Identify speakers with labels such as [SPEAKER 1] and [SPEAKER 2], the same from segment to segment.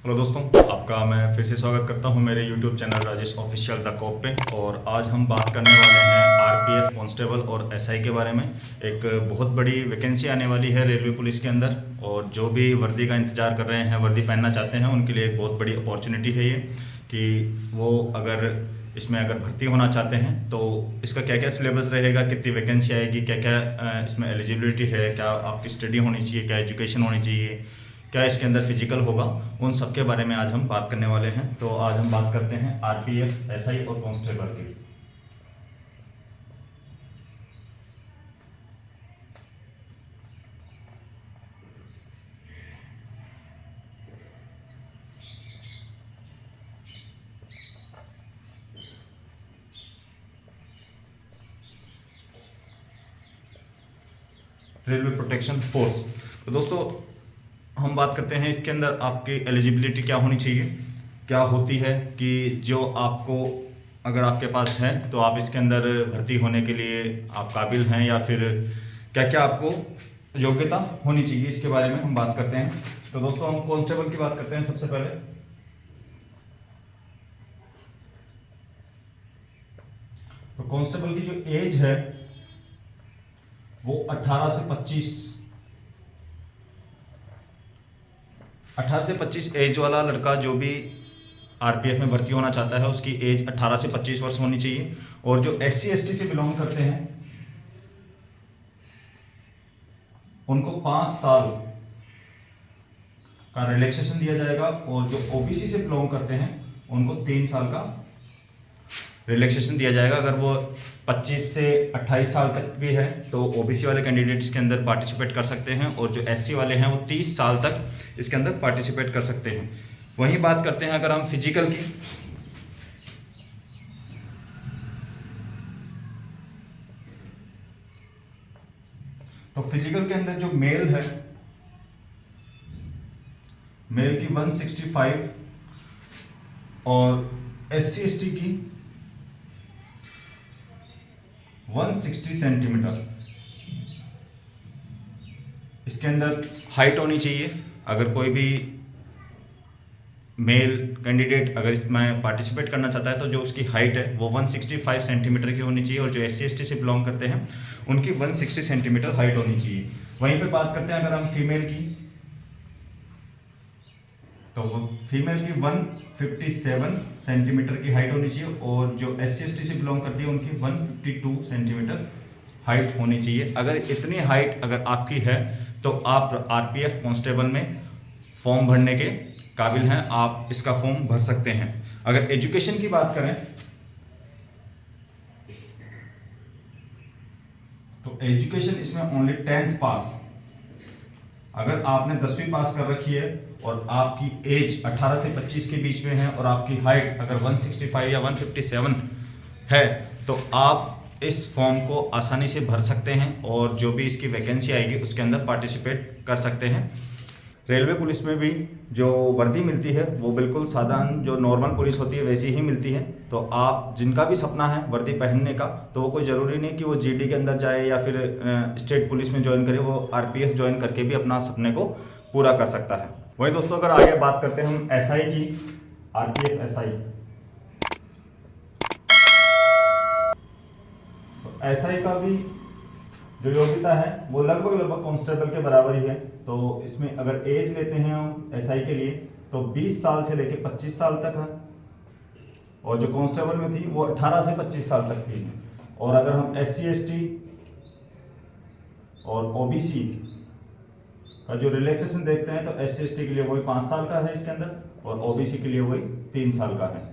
[SPEAKER 1] Hello दोस्तों, आपका मैं फिर से स्वागत करता हूं मेरे YouTube channel Rajesh official the cop पे। और आज हम बात करने वाले हैं आरपीएफ कांस्टेबल और एसआई के बारे में। एक बहुत बड़ी वैकेंसी आने वाली है रेलवे पुलिस के अंदर, और जो भी वर्दी का इंतज़ार कर रहे हैं, वर्दी पहनना चाहते हैं, उनके लिए एक बहुत बड़ी अपॉर्चुनिटी है ये कि वो अगर इसमें अगर भर्ती होना चाहते हैं तो इसका क्या क्या सिलेबस रहेगा, कितनी वैकेंसी आएगी, क्या क्या इसमें एलिजिबिलिटी है, क्या आपकी स्टडी होनी चाहिए, क्या एजुकेशन होनी चाहिए, क्या इसके अंदर फिजिकल होगा, उन सब के बारे में आज हम बात करने वाले हैं। तो आज हम बात करते हैं आरपीएफ, एसआई और कांस्टेबल की। Railway protection force. तो दोस्तों, हम बात करते हैं इसके अंदर आपकी एलिजिबिलिटी क्या होनी चाहिए, क्या होती है कि जो आपको अगर आपके पास है तो आप इसके अंदर भर्ती होने के लिए आप काबिल हैं, या फिर क्या क्या आपको योग्यता होनी चाहिए, इसके बारे में हम बात करते हैं। तो दोस्तों, हम कांस्टेबल की बात करते हैं सबसे पहले। तो कांस्टेबल की जो एज है वो 18 से 25 एज वाला लड़का जो भी आरपीएफ में भर्ती होना चाहता है उसकी एज 18 से 25 वर्ष होनी चाहिए। और जो एससी एसटी से बिलोंग करते हैं उनको 5 साल का रिलैक्सेशन दिया जाएगा, और जो ओबीसी से बिलोंग करते हैं उनको 3 साल का रिलैक्सेशन दिया जाएगा। अगर वो 25 से 28 साल तक भी है तो ओबीसी वाले कैंडिडेट इसके अंदर पार्टिसिपेट कर सकते हैं, और जो एससी वाले हैं वो 30 साल तक इसके अंदर पार्टिसिपेट कर सकते हैं। वहीं बात करते हैं अगर हम फिजिकल की, तो फिजिकल के अंदर जो मेल है, मेल की 165 और एससी एसटी की 160 सेंटीमीटर इसके अंदर हाइट होनी चाहिए। अगर कोई भी मेल कैंडिडेट अगर इसमें पार्टिसिपेट करना चाहता है तो जो उसकी हाइट है वो 165 सेंटीमीटर की होनी चाहिए, और जो एससी एसटी से बिलोंग करते हैं उनकी 160 सेंटीमीटर हाइट होनी चाहिए। वहीं पे बात करते हैं अगर हम फीमेल की, तो फीमेल की 157 सेंटीमीटर की हाइट होनी चाहिए, और जो एससी एसटी से बिलोंग करती है उनकी 152 सेंटीमीटर हाइट होनी चाहिए। अगर इतनी हाइट अगर आपकी है तो आप आरपीएफ कांस्टेबल में फॉर्म भरने के काबिल हैं, आप इसका फॉर्म भर सकते हैं। अगर एजुकेशन की बात करें तो एजुकेशन इसमें ओनली 10th पास। अगर आपने 10वीं पास कर रखी है और आपकी एज 18 से 25 के बीच में है और आपकी हाइट अगर 165 या 157 है तो आप इस फॉर्म को आसानी से भर सकते हैं, और जो भी इसकी वैकेंसी आएगी उसके अंदर पार्टिसिपेट कर सकते हैं। रेलवे पुलिस में भी जो वर्दी मिलती है वो बिल्कुल साधारण जो नॉर्मल पुलिस होती है वैसी ही मिलती है। तो आप जिनका भी सपना है वर्दी पहनने का, तो वो कोई ज़रूरी नहीं कि वो जीडी के अंदर जाए या फिर स्टेट पुलिस में ज्वाइन करे, वो आरपीएफ ज्वाइन करके भी अपना सपने को पूरा कर सकता है। वही दोस्तों, अगर आगे बात करते हैं हम एसआई की, आरपीएफ एसआई। तो एसआई का भी जो योग्यता है वो लगभग लगभग कांस्टेबल के बराबर ही है। तो इसमें अगर एज लेते हैं हम एसआई के लिए तो 20 साल से लेकर 25 साल तक है, और जो कांस्टेबल में थी वो 18 से 25 साल तक थी। और अगर हम एससी एसटी और ओबीसी का जो रिलैक्सेशन देखते हैं तो एससी एसटी के लिए वही 5 साल का है इसके अंदर, और ओबीसी के लिए वही 3 साल का है।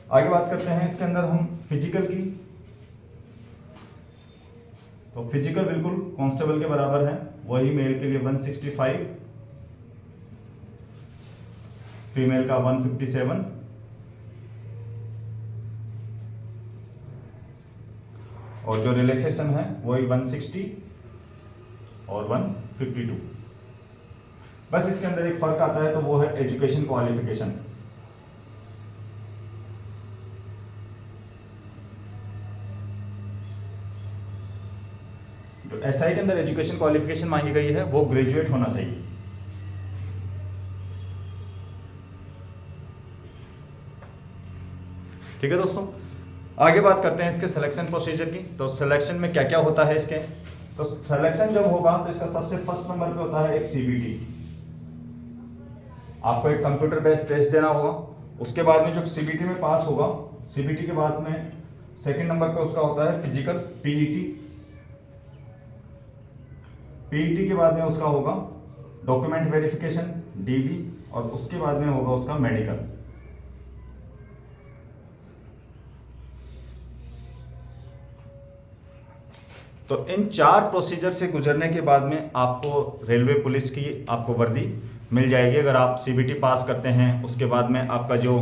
[SPEAKER 1] आगे बात करते हैं इसके अंदर हम फिजिकल की। तो फिजिकल बिल्कुल कांस्टेबल के बराबर है, वही मेल के लिए 165, फीमेल का 157, और जो रिलैक्सेशन है वही 160 और 152। बस इसके अंदर एक फर्क आता है, तो वो है एजुकेशन क्वालिफिकेशन। तो एसआई के अंदर एजुकेशन क्वालिफिकेशन मांगी गई है वो ग्रेजुएट होना चाहिए। ठीक है दोस्तों, आगे बात करते हैं इसके सिलेक्शन प्रोसीजर की। तो सिलेक्शन में क्या क्या होता है इसके, तो सिलेक्शन जब होगा तो इसका सबसे फर्स्ट नंबर पे होता है एक सीबीटी। आपको एक कंप्यूटर बेस्ड टेस्ट देना होगा, उसके बाद में जो सीबीटी में पास होगा, सीबीटी के बाद में सेकंड नंबर पे उसका होता है फिजिकल पीईटी। पीईटी के बाद में उसका होगा डॉक्यूमेंट वेरिफिकेशन डीवी, और उसके बाद में होगा उसका मेडिकल। तो इन 4 प्रोसीजर से गुजरने के बाद में आपको रेलवे पुलिस की आपको वर्दी मिल जाएगी अगर आप सीबीटी पास करते हैं। उसके बाद में आपका जो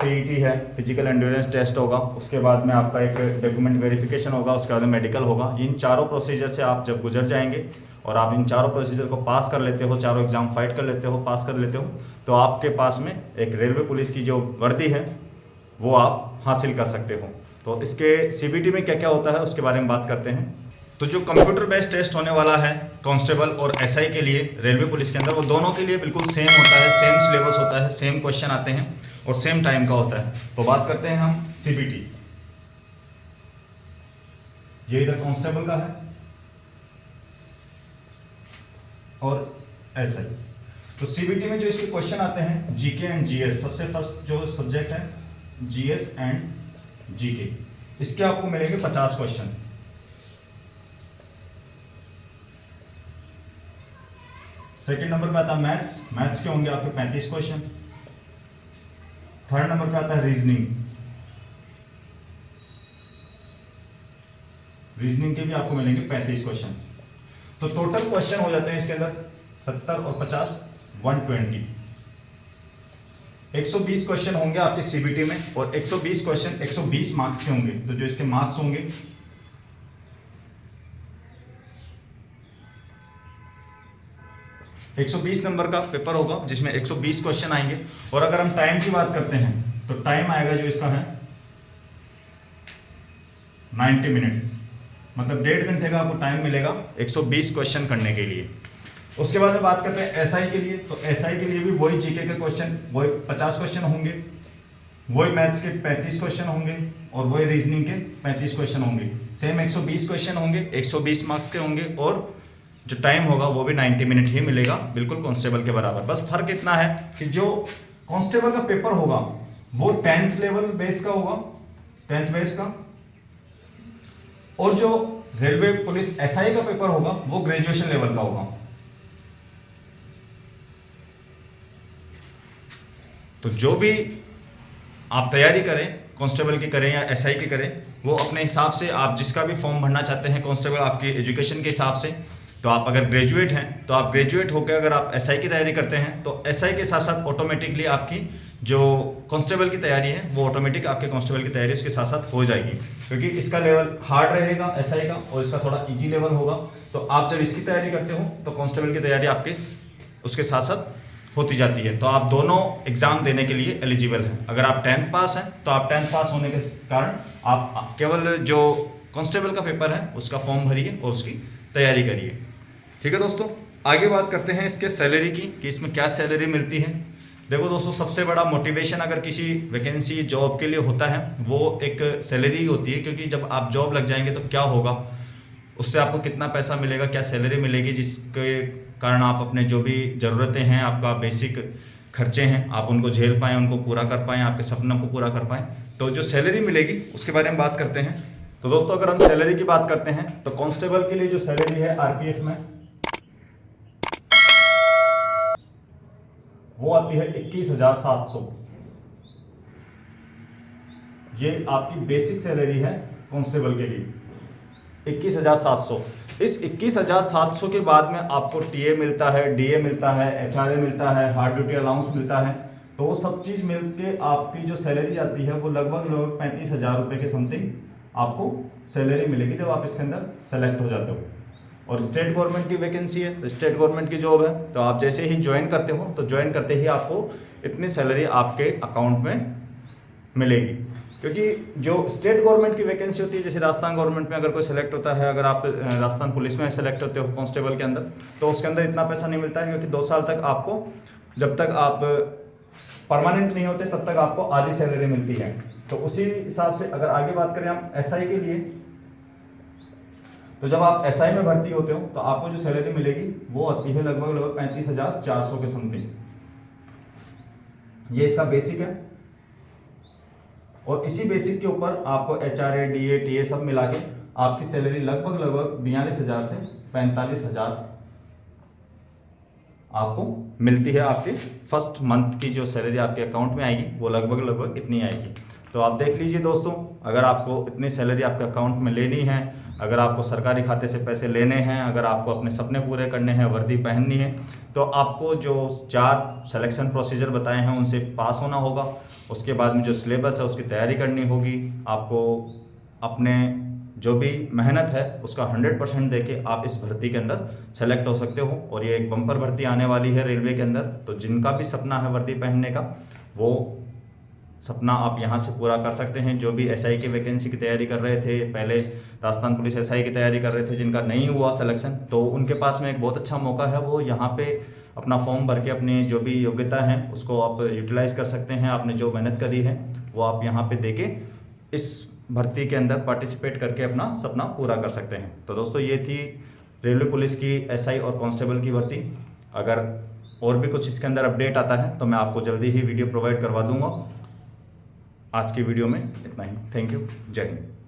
[SPEAKER 1] पीईटी है, फिजिकल एंड्योरेंस टेस्ट होगा, उसके बाद में आपका एक डॉक्यूमेंट वेरिफिकेशन होगा, उसके बाद में मेडिकल होगा। इन चारों प्रोसीजर से आप जब गुजर जाएंगे और आप इन चारों प्रोसीजर को पास कर लेते हो, चारों एग्जाम फाइट कर लेते हो, पास कर लेते हो, तो आपके पास में एक रेलवे पुलिस की जो वर्दी है वो आप हासिल कर सकते हो। तो इसके सीबीटी में क्या क्या होता है उसके बारे में बात करते हैं। तो जो कंप्यूटर बेस्ड टेस्ट होने वाला है कांस्टेबल और एसआई के लिए रेलवे पुलिस के अंदर, वो दोनों के लिए बिल्कुल सेम होता है, सेम सिलेबस होता है, सेम क्वेश्चन आते हैं और सेम टाइम का होता है। तो बात करते हैं हम सीबीटी। ये इधर कांस्टेबल का है और एसआई। तो सीबीटी में जो इसके क्वेश्चन आते हैं जीके एंड जीएस, सबसे फर्स्ट जो सब्जेक्ट है जीएस एंड जीके, इसके आपको मिलेंगे 50 क्वेश्चन। सेकंड नंबर पे आता है मैथ्स, मैथ्स के होंगे आपके 35 क्वेश्चन। थर्ड नंबर पे आता है रीजनिंग, रीजनिंग के भी आपको मिलेंगे 35 क्वेश्चन। तो टोटल क्वेश्चन हो जाते हैं इसके अंदर 70 और 50 120। 120 क्वेश्चन होंगे आपके सीबीटी में और 120 क्वेश्चन 120 मार्क्स के होंगे। तो जो इसके मार्क्स होंगे 120 नंबर का पेपर होगा जिसमें 120 क्वेश्चन आएंगे। और अगर हम टाइम की बात करते हैं तो टाइम आएगा जो इसका है 90 मिनट्स, मतलब 1.5 घंटे का आपको टाइम मिलेगा 120 क्वेश्चन करने के लिए। उसके बाद में बात करते हैं एसआई के लिए। तो एसआई के लिए भी वही जीके के क्वेश्चन, वही 50 क्वेश्चन होंगे, वही मैथ्स के 35 क्वेश्चन होंगे और वही रीजनिंग के 35 क्वेश्चन होंगे। सेम 120 क्वेश्चन होंगे, 120 मार्क्स के होंगे और जो टाइम होगा वो भी 90 मिनट ही मिलेगा, बिल्कुल कांस्टेबल के बराबर। बस फर्क इतना है कि जो कांस्टेबल का पेपर होगा वो 10th लेवल बेस का होगा, 10th बेस का, और जो रेलवे पुलिस एसआई का पेपर होगा वो ग्रेजुएशन लेवल का होगा। तो जो भी आप तैयारी करें, कांस्टेबल की करें या एसआई की करें, वो अपने हिसाब से आप जिसका भी फॉर्म भरना चाहते हैं कांस्टेबल आपकी एजुकेशन के हिसाब से। तो आप अगर ग्रेजुएट हैं तो आप ग्रेजुएट होकर अगर आप एसआई की तैयारी करते हैं तो एसआई के साथ साथ ऑटोमेटिकली आपकी जो कांस्टेबल की तैयारी है वो ऑटोमेटिक आपके कांस्टेबल की तैयारी उसके साथ साथ हो जाएगी, क्योंकि इसका लेवल हार्ड रहेगा एसआई का और इसका थोड़ा इजी लेवल होगा। तो आप जब इसकी तैयारी करते हो तो कांस्टेबल की तैयारी आपके उसके साथ साथ होती जाती है। तो आप दोनों एग्जाम देने के लिए एलिजिबल हैं। अगर आप 10th पास हैं तो आप 10th पास होने के कारण आप केवल जो कांस्टेबल का पेपर है उसका फॉर्म भरिए और उसकी तैयारी करिए। ठीक है दोस्तों, आगे बात करते हैं इसके सैलरी की कि इसमें क्या सैलरी मिलती है। देखो दोस्तों, सबसे बड़ा मोटिवेशन अगर किसी वैकेंसी जॉब के लिए होता है वो एक सैलरी होती है, क्योंकि जब आप जॉब लग जाएंगे तो क्या होगा, उससे आपको कितना पैसा मिलेगा, क्या सैलरी मिलेगी, जिसके कारण आप अपने जो भी ज़रूरतें हैं, आपका बेसिक खर्चे हैं, आप उनको झेल पाएँ, उनको पूरा कर पाएँ, आपके सपनों को पूरा कर पाएँ। तो जो सैलरी मिलेगी उसके बारे में बात करते हैं। तो दोस्तों, अगर हम सैलरी की बात करते हैं तो कांस्टेबल के लिए जो सैलरी है आरपीएफ में वो आती है 21,700। ये आपकी बेसिक सैलरी है कांस्टेबल के लिए 21,700। इस 21,700 के बाद में आपको टीए मिलता है, डीए मिलता है, एचआरए मिलता है, हार्ड ड्यूटी अलाउंस मिलता है। तो वो सब चीज़ मिलके आपकी जो सैलरी आती है वो लगभग 35,000 रुपये के समथिंग आपको सैलरी मिलेगी जब आप इसके अंदर सेलेक्ट हो जाते हो। और स्टेट गवर्नमेंट की वैकेंसी है, तो स्टेट गवर्नमेंट की जॉब है, तो आप जैसे ही ज्वाइन करते हो तो ज्वाइन करते ही आपको इतनी सैलरी आपके अकाउंट में मिलेगी। क्योंकि जो स्टेट गवर्नमेंट की वैकेंसी होती है, जैसे राजस्थान गवर्नमेंट में अगर कोई सेलेक्ट होता है, अगर आप राजस्थान पुलिस में सेलेक्ट होते हो कांस्टेबल के अंदर, तो उसके अंदर इतना पैसा नहीं मिलता है, क्योंकि 2 साल तक आपको, जब तक आप परमानेंट नहीं होते तब तक आपको आधी सैलरी मिलती है। तो उसी हिसाब से अगर आगे बात करें हम एसआई के लिए, तो जब आप एसआई में भर्ती होते हो तो आपको जो सैलरी मिलेगी वो आती है लगभग 35,400 के समथिंग। ये इसका बेसिक है, और इसी बेसिक के ऊपर आपको एचआरए, डीए, टीए सब मिला के आपकी सैलरी लगभग 42,000 से 45,000 आपको मिलती है। आपके फर्स्ट मंथ की जो सैलरी आपके अकाउंट में आएगी वो लगभग इतनी आएगी। तो आप देख लीजिए दोस्तों, अगर आपको इतनी सैलरी आपके अकाउंट में लेनी है, अगर आपको सरकारी खाते से पैसे लेने हैं, अगर आपको अपने सपने पूरे करने हैं, वर्दी पहननी है, तो आपको जो 4 सिलेक्शन प्रोसीजर बताए हैं उनसे पास होना होगा। उसके बाद में जो सिलेबस है उसकी तैयारी करनी होगी। आपको अपने जो भी मेहनत है उसका 100% देके आप इस भर्ती के अंदर सेलेक्ट हो सकते हो। और ये एक बम्पर भर्ती आने वाली है रेलवे के अंदर, तो जिनका भी सपना है वर्दी पहनने का, वो सपना आप यहाँ से पूरा कर सकते हैं। जो भी एसआई की वैकेंसी की तैयारी कर रहे थे, पहले राजस्थान पुलिस एसआई की तैयारी कर रहे थे, जिनका नहीं हुआ सिलेक्शन, तो उनके पास में एक बहुत अच्छा मौका है। वो यहाँ पे अपना फॉर्म भर के अपनी जो भी योग्यता है उसको आप यूटिलाइज़ कर सकते हैं। आपने जो मेहनत करी है वो आप यहाँ पे देके इस भर्ती के अंदर पार्टिसिपेट करके अपना सपना पूरा कर सकते हैं। तो दोस्तों, ये थी रेलवे पुलिस की एसआई और कांस्टेबल की भर्ती। अगर और भी कुछ इसके अंदर अपडेट आता है तो मैं आपको जल्दी ही वीडियो प्रोवाइड करवा दूंगा। आज की वीडियो में इतना ही। Thank you. जय हिंद।